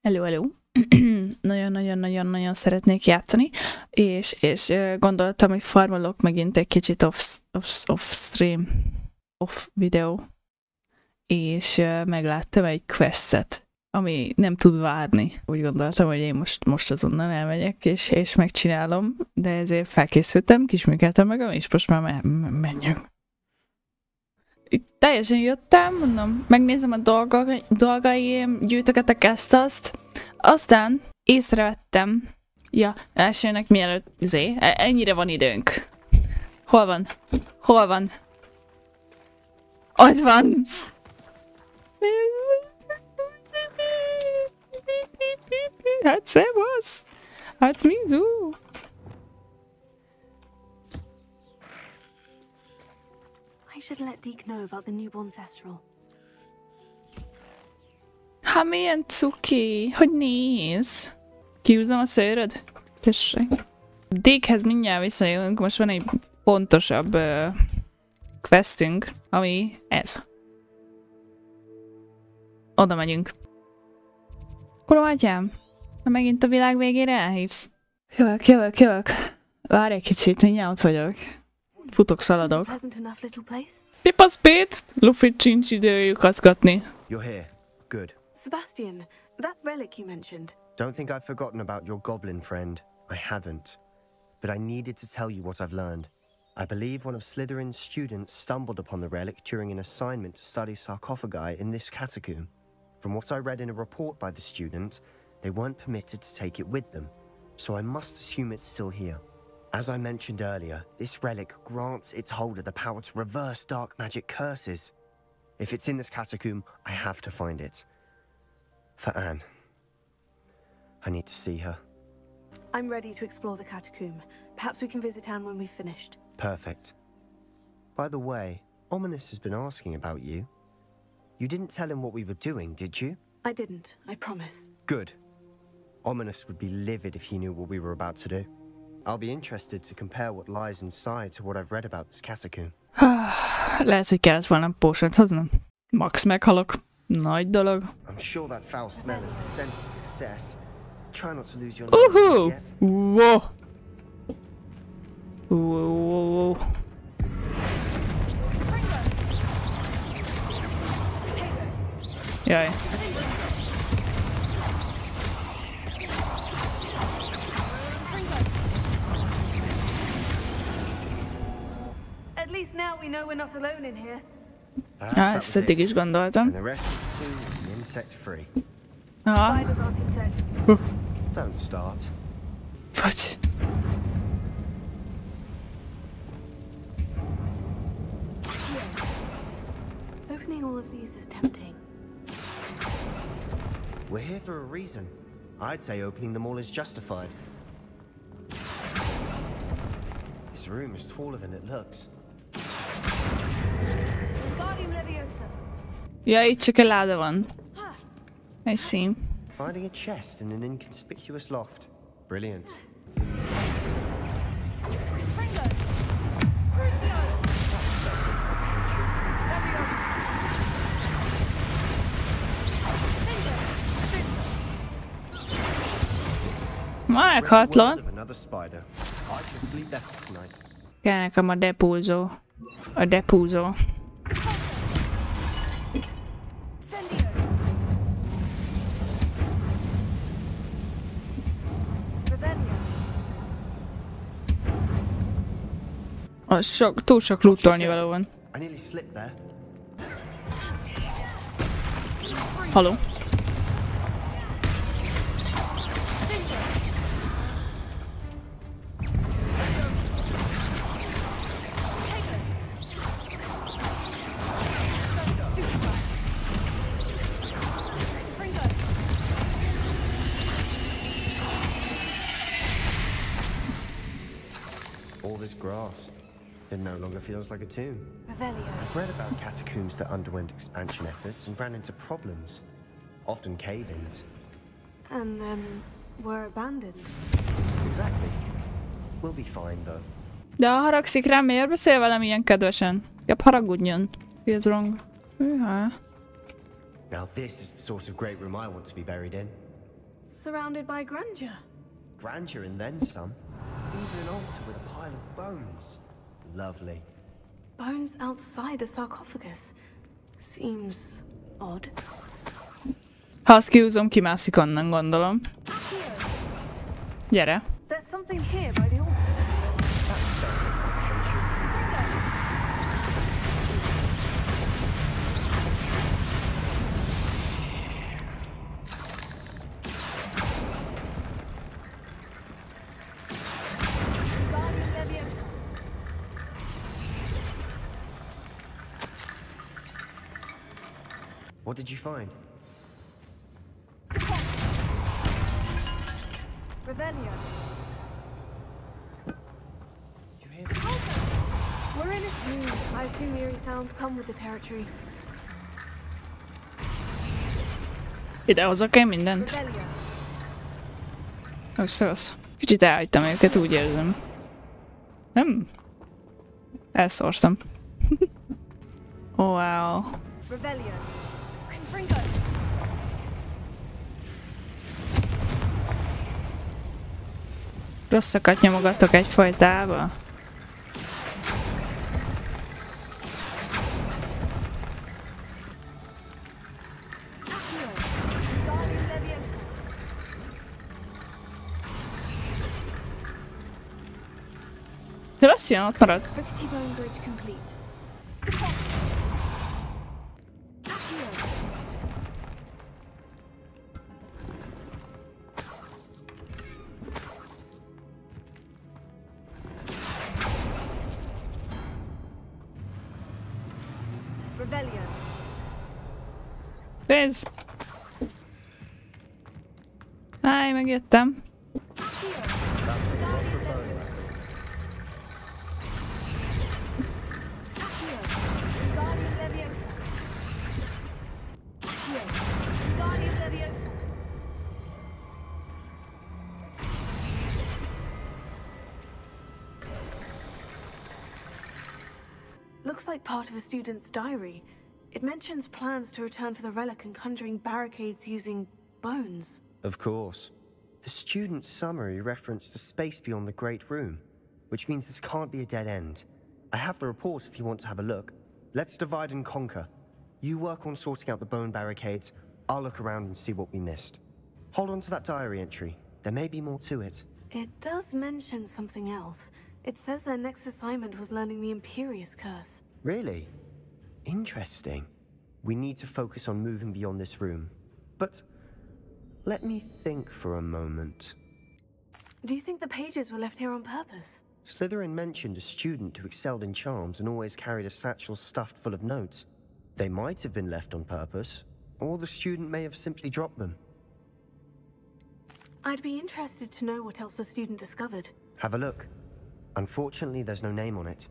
Hello. Nagyon-nagyon-nagyon-nagyon szeretnék játszani, és gondoltam, hogy farmolok megint egy kicsit off videó, és megláttam egy questet, ami nem tud várni. Úgy gondoltam, hogy én most azonnal elmegyek, és megcsinálom, de ezért felkészültem, kisminkeltem magam, és most már menjünk. Itt teljesen jöttem, mondom, megnézem a dolgaim, gyűjtögetek ezt-azt, aztán észrevettem, ja, elsőnek mielőtt, ennyire van időnk. Hol van? Hol van? Ott van! Hát szevasz! Hát mizu! I should let Deek know about the newborn thestral. Hát milyen cuki, hogy néz? Kiúzom a szőröd? Tessék. Deekhez mindjárt visszajövünk, most van egy pontosabb questünk, ami ez. Oda megyünk. Uram atyám, ha megint a világ végére elhívsz. Jövök. Várj egy kicsit, mindjárt ott vagyok. Futok, szaladok. Pipaszpét! Luffy sincs idő lyukaszgatni. You're here. Good. Sebastian, that relic you mentioned. Don't think I've forgotten about your goblin friend. I haven't. But I needed to tell you what I've learned. I believe one of Slytherin's students stumbled upon the relic during an assignment to study sarcophagi in this catacomb. From what I read in a report by the student, they weren't permitted to take it with them, so I must assume it's still here. As I mentioned earlier, this relic grants its holder the power to reverse dark magic curses. If it's in this catacomb, I have to find it. For Anne. I need to see her. I'm ready to explore the catacomb. Perhaps we can visit Anne when we've finished. Perfect. By the way, Ominous has been asking about you. You didn't tell him what we were doing, did you? I didn't, I promise. Good. Ominous would be livid if he knew what we were about to do. I'll be interested to compare what lies inside to what I've read about this catacomb. Lehet, hogy kellett volna potion-t hoznom. Max meghalok. Nagy dolog. I'm sure that foul smell is the scent of success. Try not to lose your nose yet. Whoa. Whoa. Jaj. At least now we know we're not alone in here. Ezt eddig is gondoltam. And the rest of the team will be insect free. Spiders aren't insects. Don't start. What? Opening all of these is tempting. We're here for a reason. I'd say opening them all is justified. This room is taller than it looks. Ja, itt csak egy láda van. I see. Finding a chest in an inconspicuous loft. Brilliant. Meghatlott. Another spider. I should sleep better tonight. Kell nekem a depuzó. A depuzó. Az túl sok lootolni való van. Haló? All this grass. It no longer feels like a tomb. I've read about catacombs that underwent expansion efforts and ran into problems, often cave-ins. And then were abandoned. Exactly. We'll be fine though. De ha haragszik rám, miért beszél velem ilyen kedvesen? Jobb haragudjon. Feels wrong. Now this is the sort of great room I want to be buried in. Surrounded by grandeur. Grandeur and then some. Even an altar with a pile of bones. Lovely. Bones outside a sarcophagus. Seems odd. Ha azt kihúzom, kimászik onnan, gondolom. Gyere. There's something here by the altar. That's got attention. What did you find? Revelio. You hear that? We're in its room. I assume eerie sounds come with the territory. Idehozok én mindent. Revelio. Össze-össz. Kicsit elhagytam őket, úgy érzem. Nem? Elszórtam. Oh, wow. Revelio. Confringo. Rosszakat nyomogatok egyfajtába. Sebastian ott marad. Rickety bone bridge complete. Revelio. Rész! Háj, megjöttem. Looks like part of a student's diary. It mentions plans to return for the relic and conjuring barricades using bones. Of course. The student's summary referenced a space beyond the Great Room, which means this can't be a dead end. I have the report if you want to have a look. Let's divide and conquer. You work on sorting out the bone barricades. I'll look around and see what we missed. Hold on to that diary entry. There may be more to it. It does mention something else. It says their next assignment was learning the Imperious Curse. Really? Interesting. We need to focus on moving beyond this room. But let me think for a moment. Do you think the pages were left here on purpose? Slytherin mentioned a student who excelled in charms and always carried a satchel stuffed full of notes. They might have been left on purpose, or the student may have simply dropped them. I'd be interested to know what else the student discovered. Have a look. Unfortunately, there's no name on it.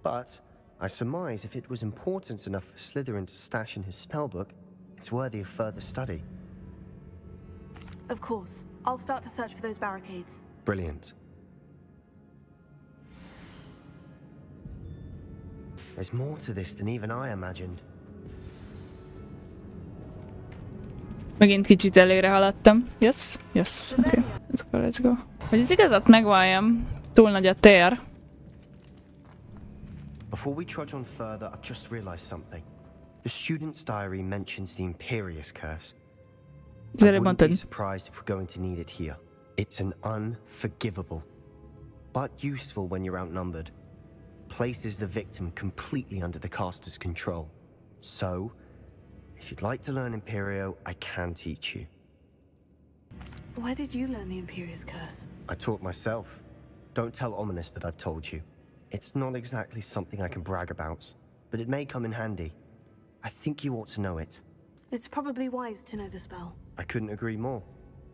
But I surmise if it was important enough for Slytherin to stash in his spellbook, it's worthy of further study. Of course. I'll start to search for those barricades. Brilliant. There's more to this than even I imagined. Megint kicsit előre haladtam. Yes? Yes. Okay. Let's go. Hogy az igazat megvalljam, túl nagy a tér. Before we trudge on further, I've just realized something. The student's diary mentions the Imperious Curse. I wouldn't be surprised if we're going to need it here. It's an unforgivable, but useful when you're outnumbered. Places the victim completely under the caster's control. So, if you'd like to learn Imperio, I can teach you. Where did you learn the Imperious Curse? I taught myself. Don't tell Ominous that I've told you. It's not exactly something I can brag about, but it may come in handy. I think you ought to know it. It's probably wise to know the spell. I couldn't agree more.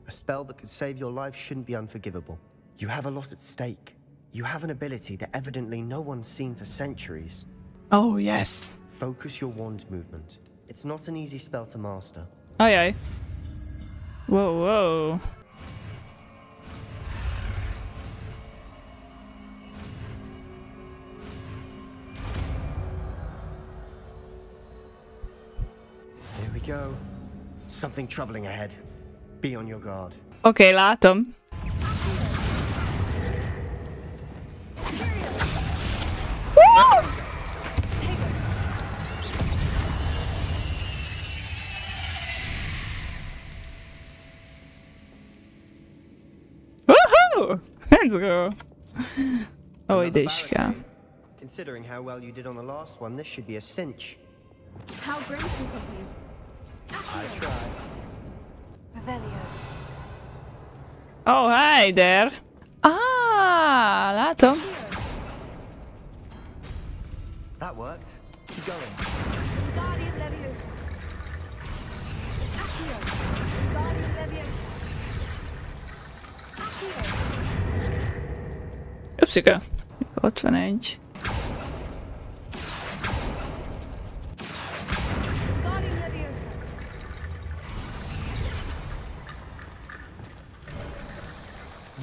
A spell that could save your life shouldn't be unforgivable. You have a lot at stake. You have an ability that evidently no one's seen for centuries. Oh, yes. Focus your wand movement. It's not an easy spell to master. Ajaj. Whoa, whoa. Here we go. Something troubling ahead. Be on your guard. Oké, látom. Woohoo! Let's go. Oh, ide is kell. Considering how well you did on the last one, this should be a cinch. How gracious of you. I tried. Revelio. Oh, hi there. Ah, látom. That worked. Keep going. Guardian Leviosa. Accio. Guardian Leviosa. Accio. Upszika. Ott van egy. Guardian Leviosa.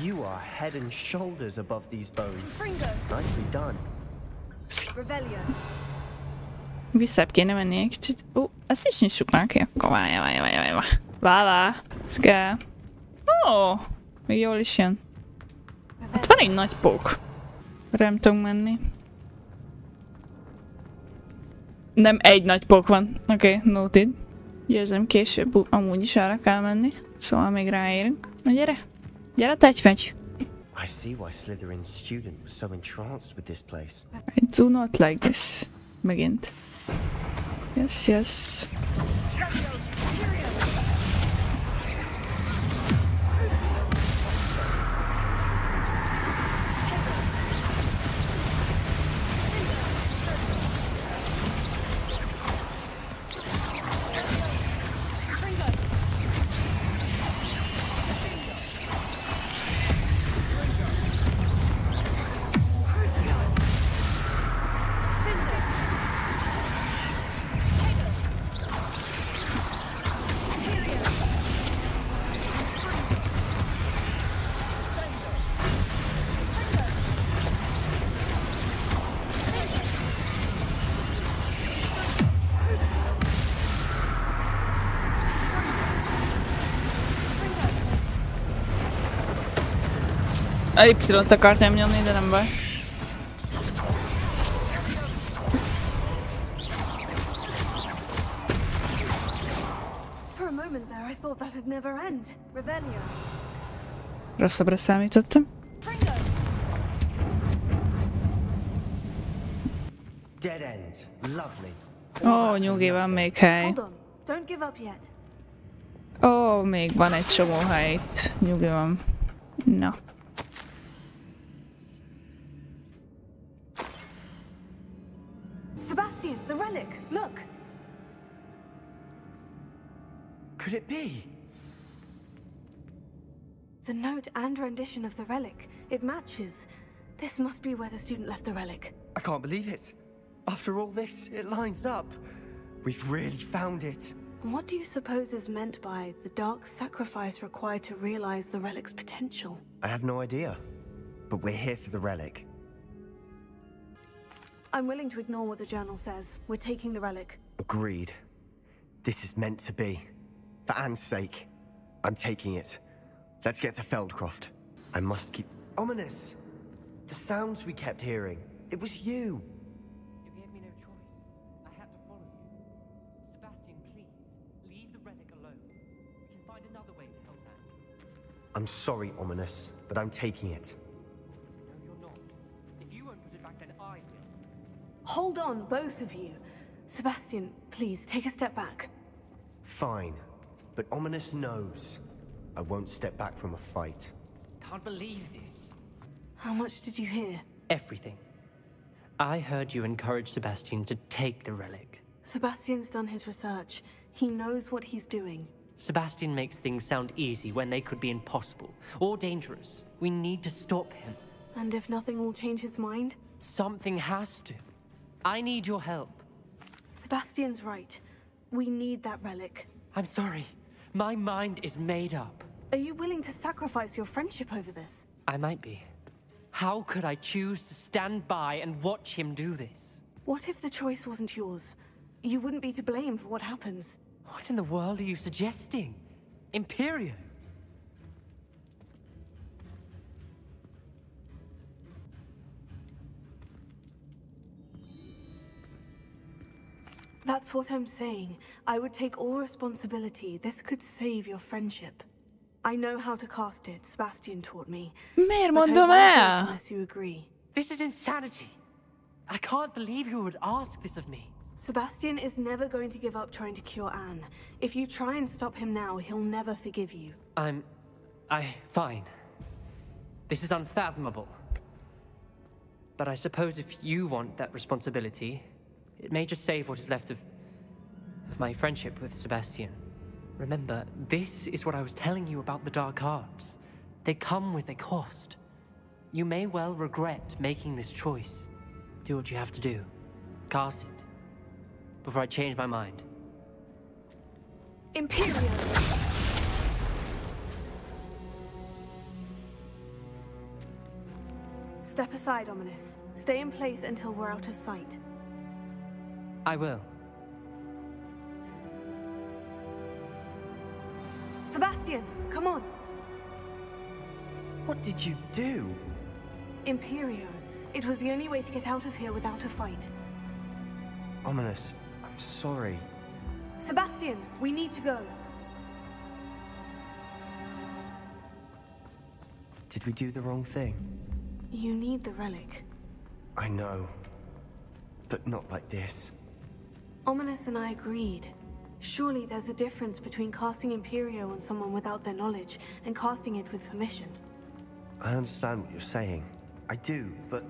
You are head and shoulders above these bones. Fringo. Nicely done. Revelio. Visszább kéne menni egy kicsit. Ó, ezt is nyissuk már ki. Akkor várjál. Várjál. Szgál. Ó, még jól is jön. Ott van egy nagy pók. Nem tudunk menni. Nem egy nagy pók van. Oké, noted. Érzem, később amúgy is arra kell menni. Szóval még ráérünk. Na gyere. Gyere, megy. I see why Slytherin's student was so entranced with this place. I do not like this. Megint. Yes. A Y-t akartam nyomni, de nem baj. For a moment there, I thought that would never end. Revelio. Rosszabbra számítottam. Fringo. Dead end. Lovely. Ó, nyugi, van még hely. Hold on. Don't give up yet. Ó, még van egy csomó hely itt. Nyugi van. Na. Sebastian, the relic. Look. Could it be? The note and rendition of the relic. It matches. This must be where the student left the relic. I can't believe it. After all this, it lines up. We've really found it. And what do you suppose is meant by the dark sacrifice required to realize the relic's potential? I have no idea. But we're here for the relic. I'm willing to ignore what the journal says. We're taking the relic. Agreed. This is meant to be. For Anne's sake, I'm taking it. Let's get to Feldcroft. I must keep... Ominous! The sounds we kept hearing. It was you. You gave me no choice. I had to follow you. Sebastian, please, leave the relic alone. We can find another way to help Anne. I'm sorry, Ominous, but I'm taking it. No, you're not. If you won't put it back, then I will. Hold on, both of you. Sebastian, please, take a step back. Fine. But Ominous knows. I won't step back from a fight. Can't believe this. How much did you hear? Everything. I heard you encourage Sebastian to take the relic. Sebastian's done his research. He knows what he's doing. Sebastian makes things sound easy when they could be impossible or dangerous. We need to stop him. And if nothing will change his mind? Something has to. I need your help. Sebastian's right. We need that relic. I'm sorry. My mind is made up. Are you willing to sacrifice your friendship over this? I might be. How could I choose to stand by and watch him do this? What if the choice wasn't yours? You wouldn't be to blame for what happens. What in the world are you suggesting? Imperium? That's what I'm saying. I would take all responsibility. This could save your friendship. I know how to cast it. Sebastian taught me. Miért But I mondom won't do it el? unless you agree. This is insanity. I can't believe you would ask this of me. Sebastian is never going to give up trying to cure Anne. If you try and stop him now, he'll never forgive you. Fine. This is unfathomable. But I suppose if you want that responsibility, it may just save what is left of my friendship with Sebastian. Remember, this is what I was telling you about the dark arts. They come with a cost. You may well regret making this choice. Do what you have to do. Cast it. Before I change my mind. Imperial! Step aside, Ominous. Stay in place until we're out of sight. I will. Sebastian, come on! What did you do? Imperio. It was the only way to get out of here without a fight. Ominous, I'm sorry. Sebastian, we need to go. Did we do the wrong thing? You need the relic. I know. But not like this. Ominous and I agreed. Surely there's a difference between casting Imperio on someone without their knowledge and casting it with permission. I understand what you're saying. I do, but...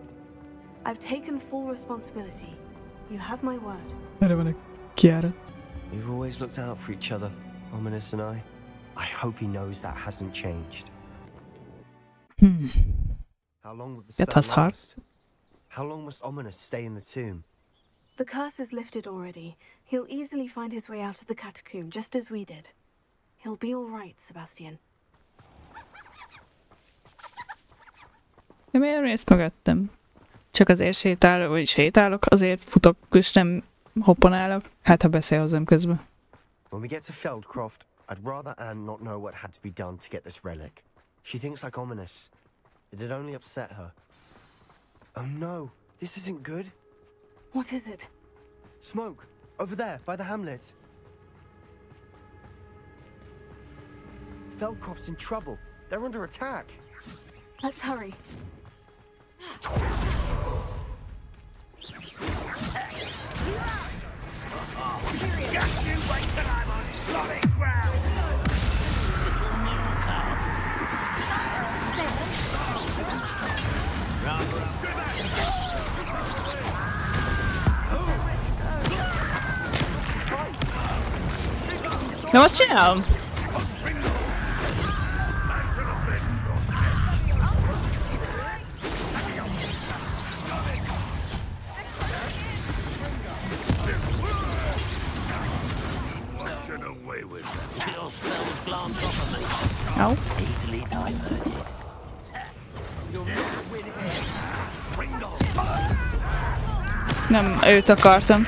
I've taken full responsibility. You have my word. Erre van egy kiárat. We've always looked out for each other, Ominous and I. I hope he knows that hasn't changed. How long will the That spell was hard. last? How long must Ominous stay in the tomb? The curse is lifted already. He'll easily find his way out of the Catacomb, just as we did. He'll be all right, Sebastian. De miért mész mögöttem? Csak azért sétálok, vagy sétálok, azért futok, és nem hoppanálok. Hát, ha beszél hozzám közben. When we get to Feldcroft, I'd rather Anne not know what had to be done to get this relic. She thinks like Ominous. It'd only upset her. Oh no, this isn't good. What is it? Smoke! Over there, by the hamlet. Feldcroft's in trouble. They're under attack. Let's hurry. Just you wait till I'm on solid ground! De azt csinálom? Au. Nem őt akartam.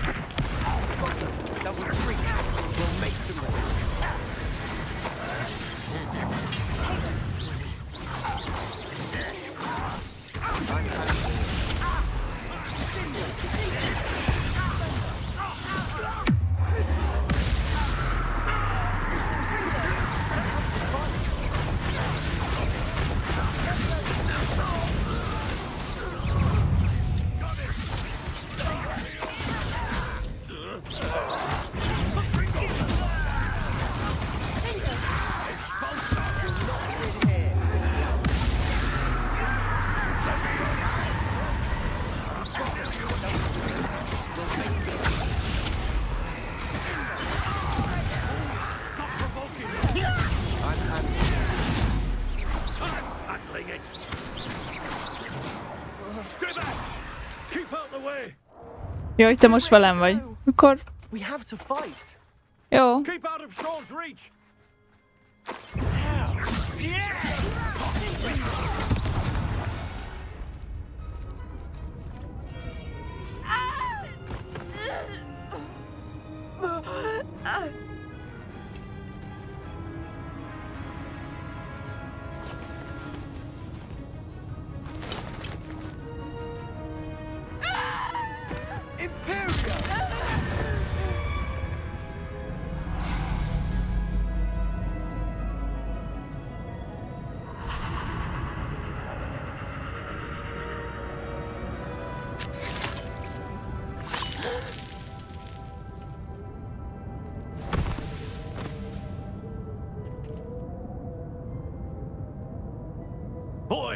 Jó, hogy te most velem vagy. Akkor... We have to fight. Jó. Keep out of Sean's reach!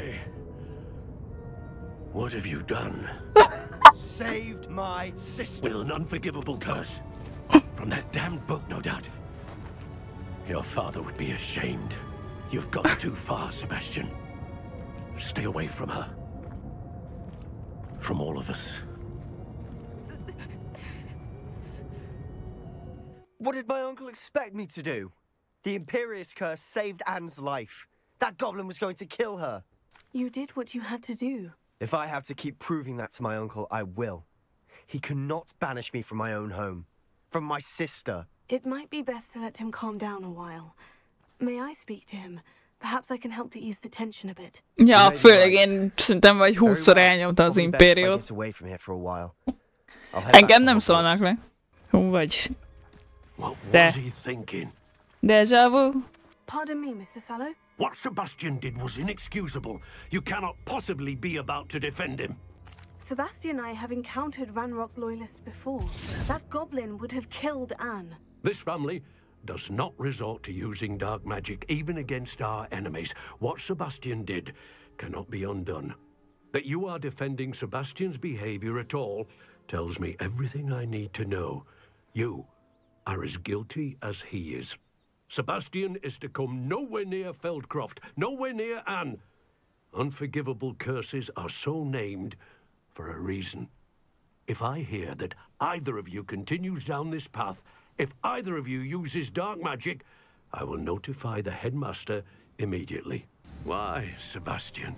boy! What have you done? Saved my sister. With an unforgivable curse. From that damned book, no doubt. Your father would be ashamed. You've gone too far, Sebastian. Stay away from her. From all of us. What did my uncle expect me to do? The Imperious curse saved Anne's life. That goblin was going to kill her. You did what you had to do. If I have to keep proving that to my uncle, I will. He cannot banish me from my own home. From my sister. It might be best to let him calm down a while. May I speak to him? Perhaps I can help to ease the tension a bit. Ja, főleg én szerintem vagy 20-szor elnyomta az Impériót. Engem nem szólnak le. Hú vagy. De. Déjà vu. Pardon me, Mr. Sallow. What Sebastian did was inexcusable. You cannot possibly be about to defend him. Sebastian and I have encountered Ranrock's loyalists before. That goblin would have killed Anne. This family does not resort to using dark magic even against our enemies. What Sebastian did cannot be undone. That you are defending Sebastian's behavior at all tells me everything I need to know. You are as guilty as he is. Sebastian is to come nowhere near Feldcroft, nowhere near Anne. Unforgivable curses are so named for a reason. If I hear that either of you continues down this path, if either of you uses dark magic, I will notify the headmaster immediately. Why, Sebastian?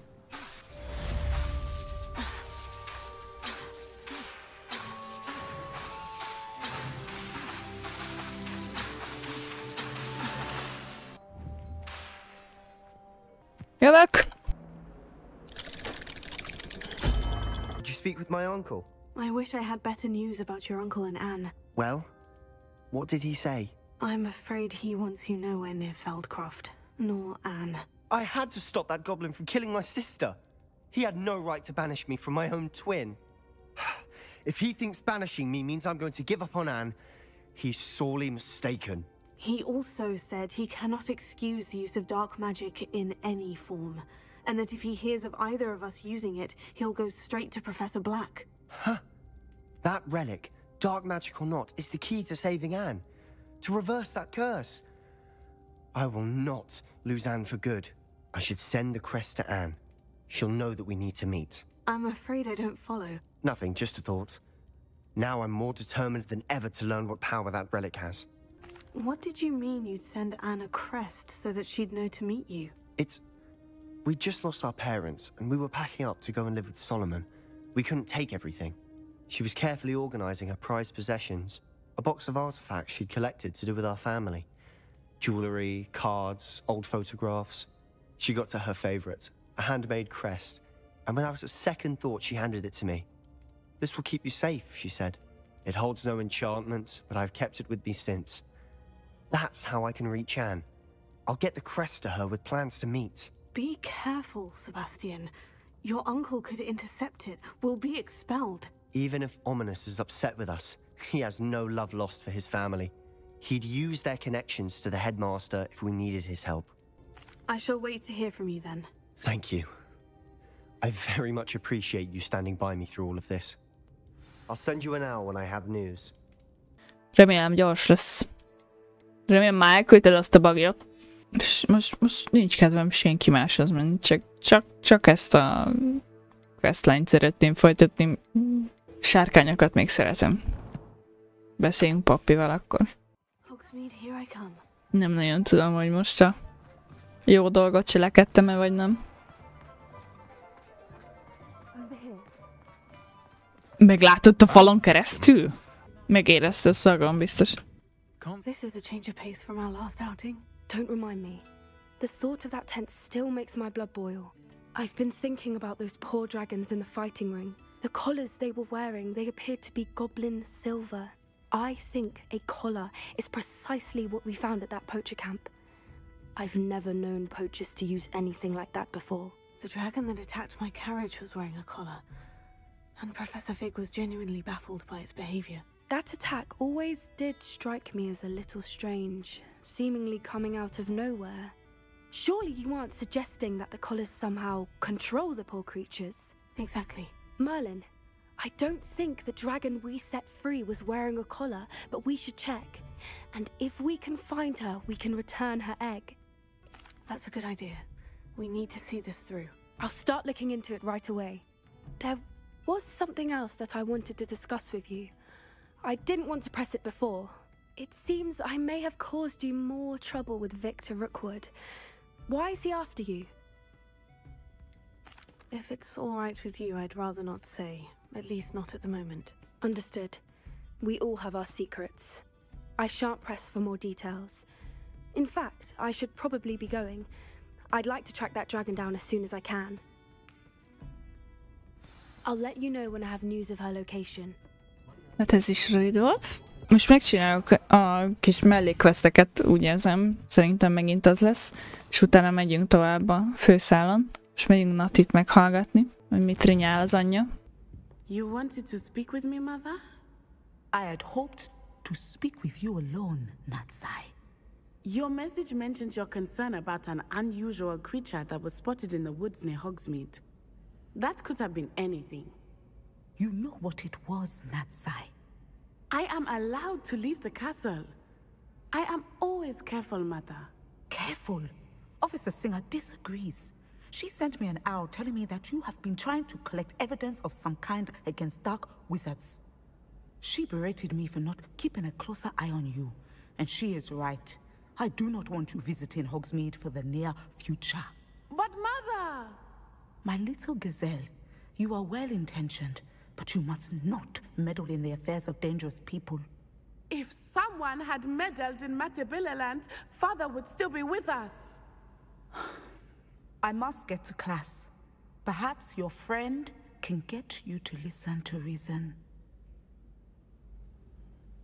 Jövök! Did you speak with my uncle? I wish I had better news about your uncle and Anne. Well, what did he say? I'm afraid he wants you nowhere near Feldcroft, nor Anne. I had to stop that goblin from killing my sister. He had no right to banish me from my own twin. If he thinks banishing me means I'm going to give up on Anne, he's sorely mistaken. He also said he cannot excuse the use of dark magic in any form, and that if he hears of either of us using it, he'll go straight to Professor Black. Huh? That relic, dark magic or not, is the key to saving Anne. To reverse that curse. I will not lose Anne for good. I should send the crest to Anne. She'll know that we need to meet. I'm afraid I don't follow. Nothing, just a thought. Now I'm more determined than ever to learn what power that relic has. What did you mean you'd send Anne a crest so that she'd know to meet you? We just lost our parents, and we were packing up to go and live with Solomon. We couldn't take everything. She was carefully organizing her prized possessions, a box of artifacts she'd collected to do with our family. Jewelry, cards, old photographs. She got to her favorite, a handmade crest, and when I was at second thought, she handed it to me. This will keep you safe, she said. It holds no enchantment, but I've kept it with me since. That's how I can reach Anne. I'll get the crest to her with plans to meet. Be careful, Sebastian. Your uncle could intercept it. We'll be expelled. Even if Ominous is upset with us, he has no love lost for his family. He'd use their connections to the headmaster if we needed his help. I shall wait to hear from you then. Thank you. I very much appreciate you standing by me through all of this. I'll send you an hour when I have news. Remélem gyors lesz. Remélem már elküldted azt a bagjat. Most nincs kedvem senki máshoz menni. Csak ezt a questline-t szeretném folytatni. Sárkányokat még szeretem. Beszéljünk Poppyval akkor. Nem nagyon tudom, hogy most a jó dolgot cselekedtem-e, vagy nem. Meglátott a falon keresztül? Megérezte a szagom, biztos. This is a change of pace from our last outing. Don't remind me. The thought of that tent still makes my blood boil. I've been thinking about those poor dragons in the fighting ring. The collars they were wearing, they appeared to be goblin silver. I think a collar is precisely what we found at that poacher camp. I've never known poachers to use anything like that before. The dragon that attacked my carriage was wearing a collar, and Professor Fig was genuinely baffled by its behavior. That attack always did strike me as a little strange, seemingly coming out of nowhere. Surely you aren't suggesting that the collars somehow control the poor creatures? Exactly. Merlin, I don't think the dragon we set free was wearing a collar, but we should check. And if we can find her, we can return her egg. That's a good idea. We need to see this through. I'll start looking into it right away. There was something else that I wanted to discuss with you. I didn't want to press it before. It seems I may have caused you more trouble with 𝑍𝕒𝕗𝓄𝒏. Why is he after you? If it's all right with you, I'd rather not say. At least not at the moment. Understood. We all have our secrets. I shan't press for more details. In fact, I should probably be going. I'd like to track that dragon down as soon as I can. I'll let you know when I have news of her location. Hát ez is rövid volt. Most megcsináljuk a kis mellékquesteket, úgy érzem. Szerintem megint az lesz. És utána megyünk tovább a főszálon. Most megyünk Nattyt meghallgatni, hogy mit rinyál az anyja. You wanted to speak with me, Mother? I had hoped to speak with you alone, Natsai. Your message mentioned your concern about an unusual creature that was spotted in the woods near Hogsmeade. That could have been anything. You know what it was, Natsai. I am allowed to leave the castle. I am always careful, Mother. Careful. Officer Singer disagrees. She sent me an owl telling me that you have been trying to collect evidence of some kind against dark wizards. She berated me for not keeping a closer eye on you. And she is right. I do not want you visiting Hogsmeade for the near future. But Mother! My little gazelle, you are well-intentioned, but you must not meddle in the affairs of dangerous people. If someone had meddled in ℍ𝕠𝕘𝕪, Father would still be with us. I must get to class. Perhaps your friend can get you to listen to reason.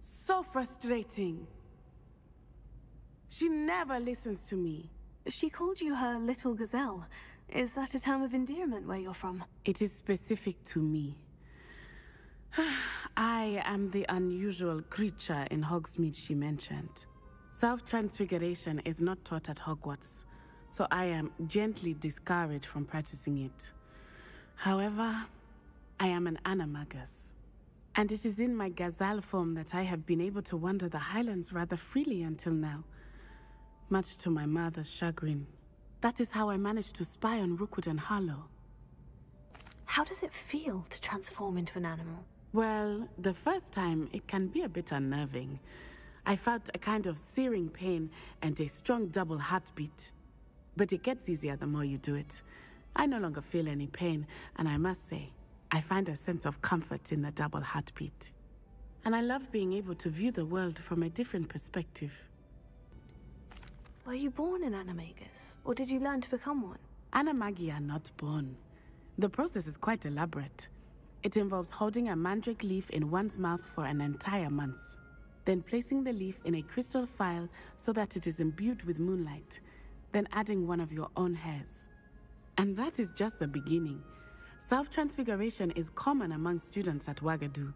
So frustrating. She never listens to me. She called you her little gazelle. Is that a term of endearment where you're from? It is specific to me. I am the unusual creature in Hogsmeade she mentioned. Self-transfiguration is not taught at Hogwarts, so I am gently discouraged from practicing it. However, I am an animagus, and it is in my gazelle form that I have been able to wander the Highlands rather freely until now, much to my mother's chagrin. That is how I managed to spy on 𝑜𝓁𝓁𝓈. How does it feel to transform into an animal? Well, the first time it can be a bit unnerving. I felt a kind of searing pain and a strong double heartbeat. But it gets easier the more you do it. I no longer feel any pain, and I must say, I find a sense of comfort in the double heartbeat. And I love being able to view the world from a different perspective. Were you born an animagus, or did you learn to become one? Animagi are not born. The process is quite elaborate. It involves holding a mandrake leaf in one's mouth for an entire month, then placing the leaf in a crystal phial so that it is imbued with moonlight, then adding one of your own hairs. And that is just the beginning. Self-transfiguration is common among students at Ouagadougou,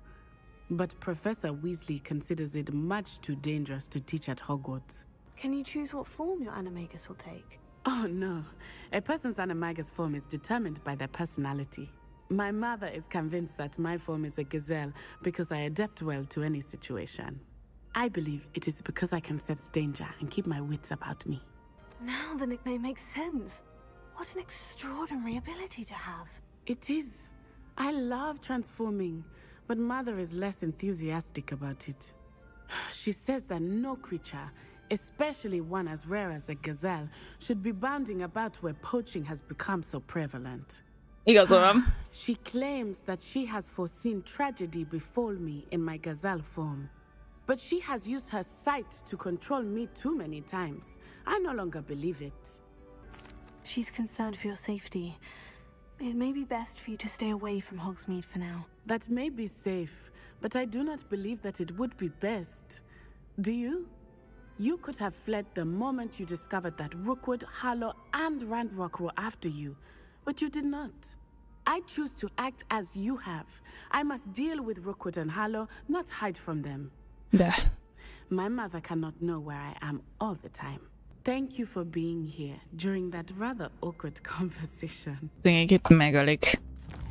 but Professor Weasley considers it much too dangerous to teach at Hogwarts. Can you choose what form your animagus will take? Oh no, a person's animagus form is determined by their personality. My mother is convinced that my form is a gazelle because I adapt well to any situation. I believe it is because I can sense danger and keep my wits about me. Now the nickname makes sense. What an extraordinary ability to have. It is. I love transforming, but Mother is less enthusiastic about it. She says that no creature, especially one as rare as a gazelle, should be bounding about where poaching has become so prevalent. Igazol van. She claims that she has foreseen tragedy befall me in my gazelle form. But she has used her sight to control me too many times. I no longer believe it. She's concerned for your safety. It may be best for you to stay away from Hogsmeade for now. That may be safe, but I do not believe that it would be best. Do you? You could have fled the moment you discovered that Rookwood, Harlow, and Ranrock were after you, but you did not. I choose to act as you have. I must deal with Rookwood and Harlow, not hide from them. De. My mother cannot know where I am all the time. Thank you for being here during that rather awkward conversation. Tényleg itt megölik.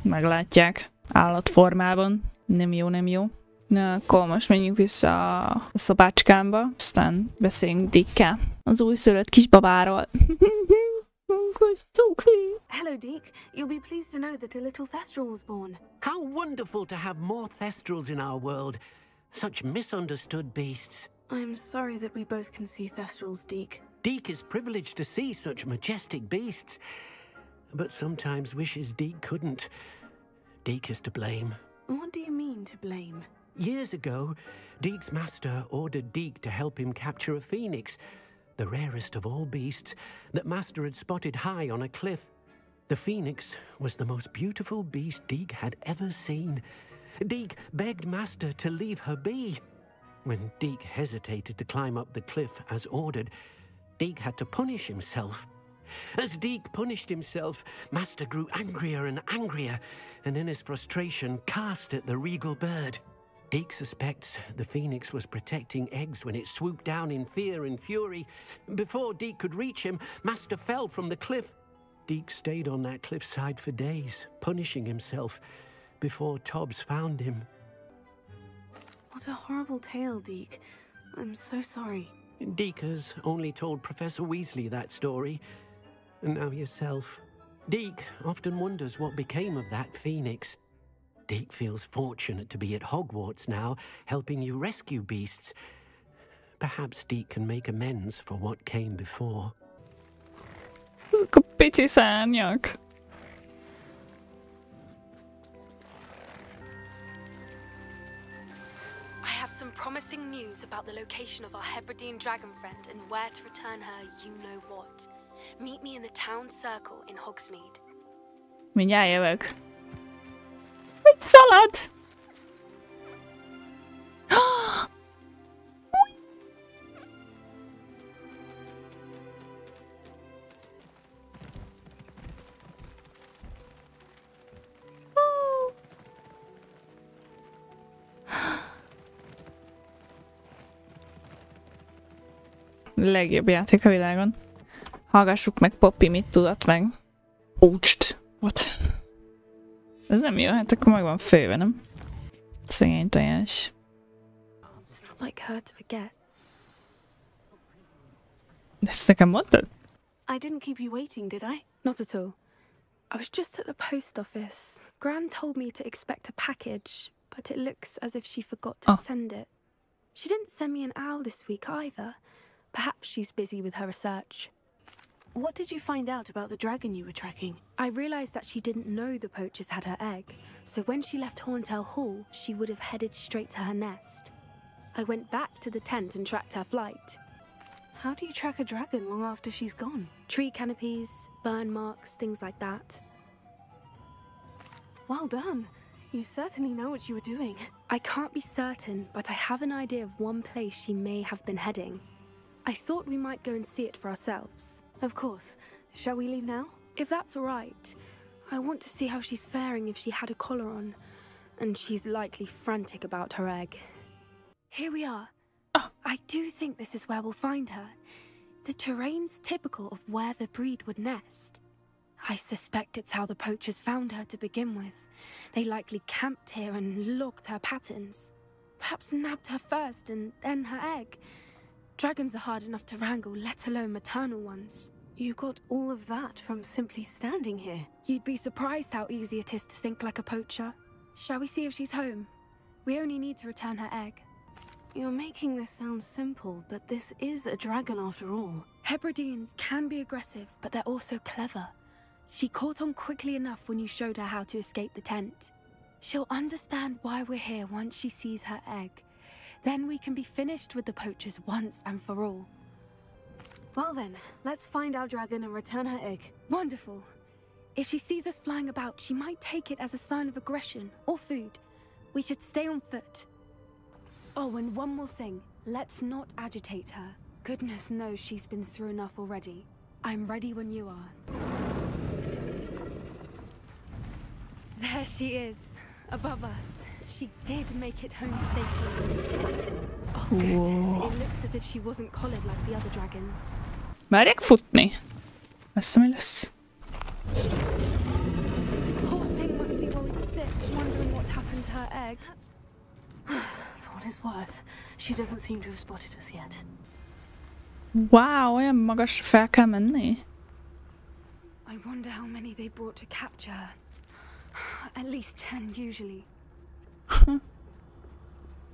Meglátják. Állatformában. Nem jó, nem jó. Na, akkor most menjünk vissza a szobácskámba, aztán beszéljünk Deekkel, az újszülött kisbabáról. Hello, Deek. You'll be pleased to know that a little Thestral was born. How wonderful to have more Thestrals in our world. Such misunderstood beasts. I'm sorry that we both can see Thestrals, Deek. Deek is privileged to see such majestic beasts, but sometimes wishes Deek couldn't. Deek is to blame. What do you mean, to blame? Years ago, Deek's master ordered Deek to help him capture a phoenix, the rarest of all beasts that master had spotted high on a cliff. The phoenix was the most beautiful beast Deek had ever seen. Deek begged master to leave her be. When Deek hesitated to climb up the cliff as ordered, Deek had to punish himself. As Deek punished himself, master grew angrier and angrier, and in his frustration cast at the regal bird. Deek suspects the phoenix was protecting eggs when it swooped down in fear and fury. Before Deek could reach him, master fell from the cliff. Deek stayed on that cliffside for days, punishing himself, before Tobbs found him. What a horrible tale, Deek. I'm so sorry. Deek has only told Professor Weasley that story, and now yourself. Deek often wonders what became of that phoenix. Deek feels fortunate to be at Hogwarts now, helping you rescue beasts. Perhaps Deek can make amends for what came before. Pici szárnyak. I have some promising news about the location of our Hebridean dragon friend and where to return her you-know-what. Meet me in the town circle in Hogsmeade. Mindjárt jövök. Mit szalad? Legjobb játék a világon. Hallgassuk meg Poppy mit tudott meg. Ouched. What? Ez nem jó, hát akkor meg van főve, nem? Szegény tojás. It's not like her to forget. De ezt nekem mondtad? I didn't keep you waiting, did I? Not at all. I was just at the post office. Gran told me to expect a package, but it looks as if she forgot to send it. She didn't send me an owl this week either. Perhaps she's busy with her research. What did you find out about the dragon you were tracking? I realised that she didn't know the poachers had her egg, so when she left 𝑜𝓁𝓐 Hall, she would have headed straight to her nest. I went back to the tent and tracked her flight. How do you track a dragon long after she's gone? Tree canopies, burn marks, things like that. Well done. You certainly know what you were doing. I can't be certain, but I have an idea of one place she may have been heading. I thought we might go and see it for ourselves. Of course. Shall we leave now? If that's all right. I want to see how she's faring if she had a collar on. And she's likely frantic about her egg. Here we are. I do think this is where we'll find her. The terrain's typical of where the breed would nest. I suspect it's how the poachers found her to begin with. They likely camped here and logged her patterns. Perhaps nabbed her first and then her egg. Dragons are hard enough to wrangle, let alone maternal ones. You got all of that from simply standing here. You'd be surprised how easy it is to think like a poacher. Shall we see if she's home? We only need to return her egg. You're making this sound simple, but this is a dragon after all. Hebrideans can be aggressive, but they're also clever. She caught on quickly enough when you showed her how to escape the tent. She'll understand why we're here once she sees her egg. Then we can be finished with the poachers once and for all. Well then, let's find our dragon and return her egg. Wonderful. If she sees us flying about, she might take it as a sign of aggression or food. We should stay on foot. Oh, and one more thing. Let's not agitate her. Goodness knows she's been through enough already. I'm ready when you are. There she is, above us. She did make it home safely. Oh, good. It looks as if she wasn't collared like the other dragons. Merjek futni? Messze mi lesz? Poor thing must be worried sick, wondering what happened to her egg. For what it's worth, she doesn't seem to have spotted us yet. Wow, olyan magasra fel kell menni? I wonder how many they brought to capture her. At least 10 usually.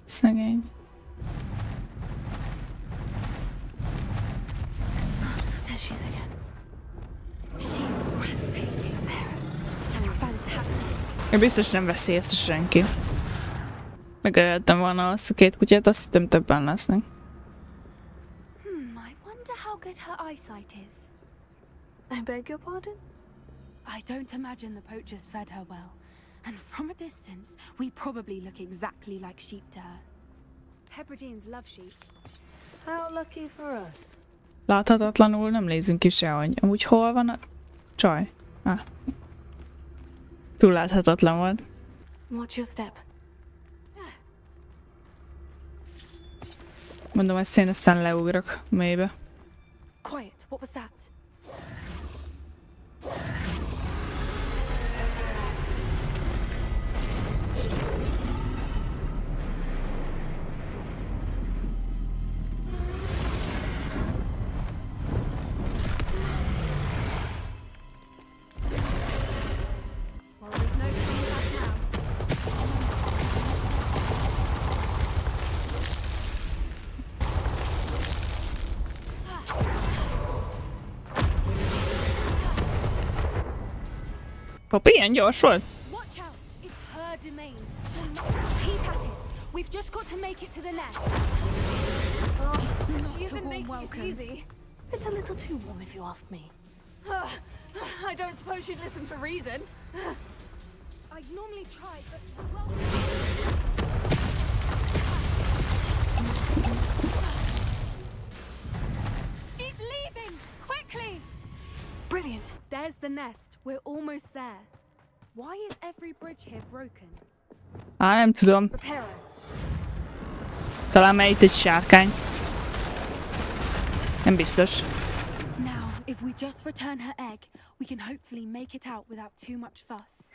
Szegény. There she is again. She's breathtaking, and fantastic. Én biztos nem veszi észre senki. Megöltem volna azt a két kutyát, azt hittem többen lesznek. I wonder how good her eyesight is. I beg your pardon? I don't imagine the poachers fed her well. And from a distance, we probably look exactly like sheep to her. Hebrideans love sheep. How lucky for us. Láthatatlanul nem nézünk ki sehogy. Amúgy hol van a csaj? Túl láthatatlan volt. Watch your step. Mondom, ezt én aztán leugrok mélybe. Quiet, what was that? Well, there's no coming back now. Poppy, ilyen gyors volt? Watch out! It's her domain. She'll not keep at it. We've just got to make it to the nest. She isn't making welcome. it easy. It's a little too warm, if you ask me. I don't suppose she'd listen to reason. I'd normally try, but she's leaving! Quickly! Brilliant. There's the nest. We're almost there. Why is every bridge here broken? Nem tudom. Repair her. Talán már itt egy sárkány. Nem biztos. Now, if we just return her egg, we can hopefully make it out without too much fuss.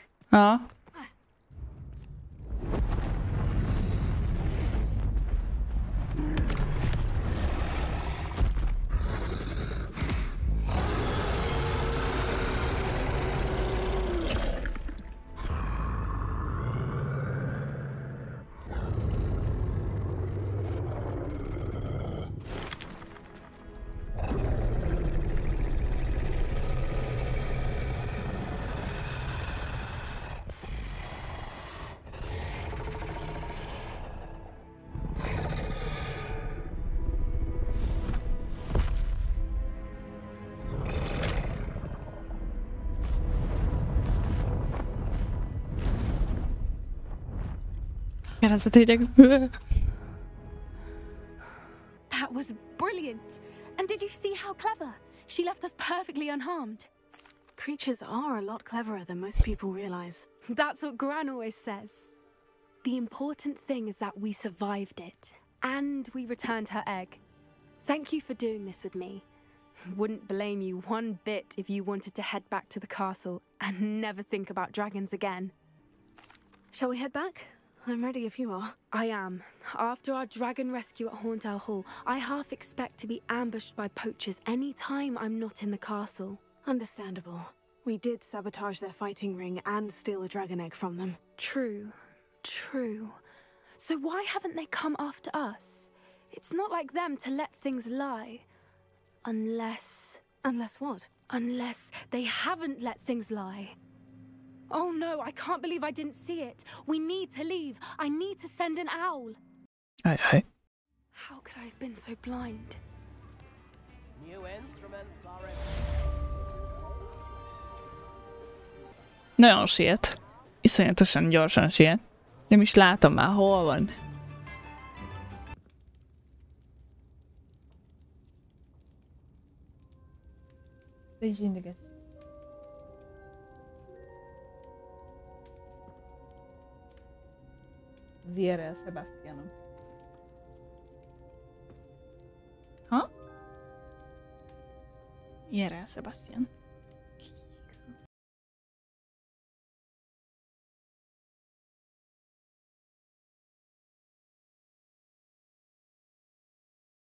That was brilliant! And did you see how clever? She left us perfectly unharmed. Creatures are a lot cleverer than most people realize. That's what Gran always says. The important thing is that we survived it, and we returned her egg. Thank you for doing this with me. Wouldn't blame you one bit if you wanted to head back to the castle and never think about dragons again. Shall we head back? I'm ready if you are. I am. After our dragon rescue at 𝑜𝓁𝓁𝓈, I half expect to be ambushed by poachers any time I'm not in the castle. Understandable. We did sabotage their fighting ring and steal a dragon egg from them. True. True. So why haven't they come after us? It's not like them to let things lie. Unless... Unless what? Unless they haven't let things lie. Oh no, I can't believe I didn't see it. We need to leave. I need to send an owl. Aye. How could I have been so blind? New instruments are Nagyon siet. Iszonyatosan gyorsan siet. Nem is látom már, hol van. Vierrel Sebastiannal. Ha? Gyere el, Sebastian.